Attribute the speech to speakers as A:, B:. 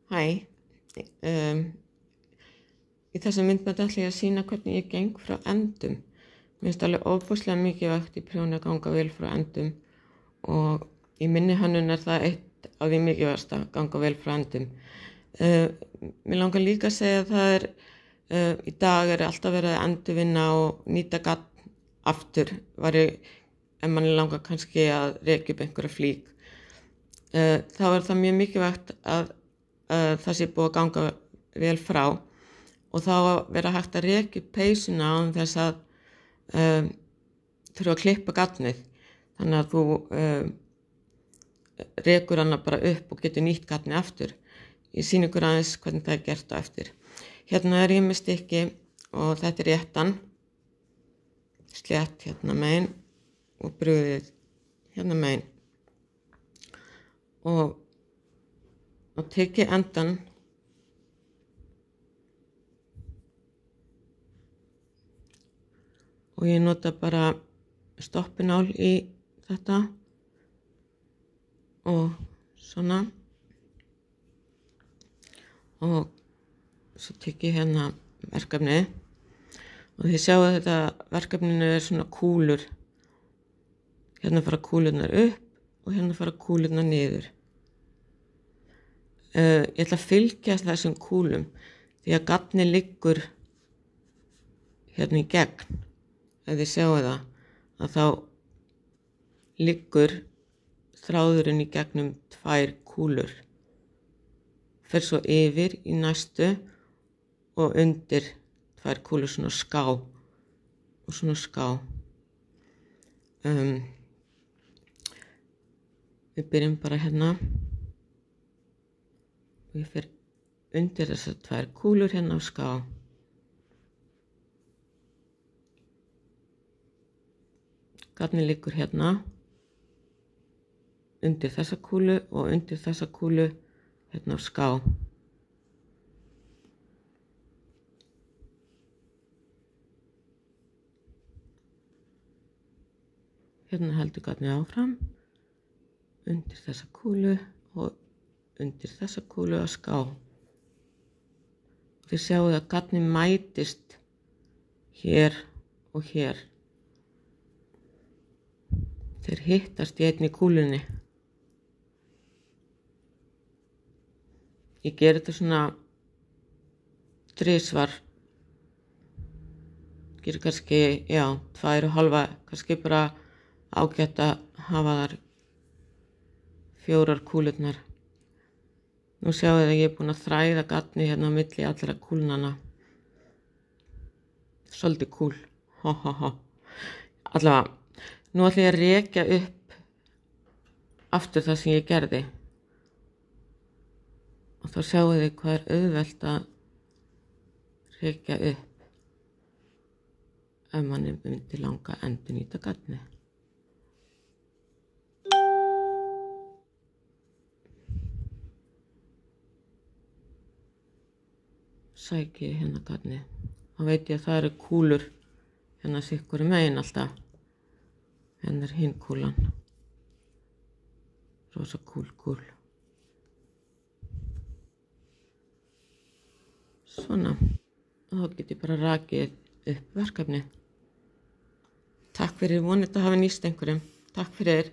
A: Hæ, í þessum myndbandi ætla ég að sýna hvernig ég geng frá endum. Mér finnst alveg ofboðslega mikilvægt í prjóni að ganga vel frá endum og í minni hönnun er það eitt af því mikilvægasta að ganga vel frá endum. Mér langar líka að segja að það er, í dag er alltaf verið að endurvinna og nýta gagn aftur, ef manni langar kannski að rekja upp einhverja flík. Þá er það mjög mikilvægt að það sé búið að ganga vel frá og þá að vera hægt að rekja upp peysuna án þess að þurfa að klippa gagnið. Þannig að þú rekur hana bara upp og getur nýtt gagnið aftur. Ég sýni ykkur aðeins hvernig það er gert á eftir. Hérna er ég með stykki og þetta er réttan, slétt hérna megin og brugðið hérna megin. Og tek ég endan og ég nota bara stoppinál í þetta og svona og svo tek ég hérna verkefni og þið sjáu að þetta verkefninu er svona kúlur. Hérna fara kúlurnar upp og hérna fara kúlurnar niður. Ég ætla að fylgja þessum kúlum því að gagnið liggur hérna í gegn. Ef þið sjáu það, að þá liggur þráðurinn í gegnum 2 kúlur. Fer svo yfir í næstu og undir 2 kúlur svona ská og svona ská. Við byrjum bara hérna og ég fer undir þessar 2 kúlur hérna á ská. Gagnið liggur hérna undir þessa kúlu og undir þessa kúlu hérna á ská. Hérna heldur gagnið áfram, undir þessa kúlu og undir þessa kúlu á ská. Þið sjáu að gagnið mætist hér og hér. Þeir hittast í einni kúlunni. Ég geri þetta svona 3 svar. Geri kannski, 2,5, kannski bara ágætt að hafa þar 4 kúlurnar. Nú sjáu þið að ég er búin að þræða gagnið hérna á milli allra kúlnanna. Svolítið kúl. Allavega. Nú ætla ég að rekja upp aftur það sem ég gerði. Og þá sjáu þið hvað er auðvelt að rekja upp ef manni myndi langa að endurnýta gagnið. Sæki ég hérna gagnið. Þá veit ég að það eru kúlur hérna sikkur megin alltaf. Hérna er hinn kúlan. Rosa kúl. Svona. Og þá get ég bara rakið upp verkefni. Takk fyrir, vonandi að hafa nýst einhverjum. Takk fyrir.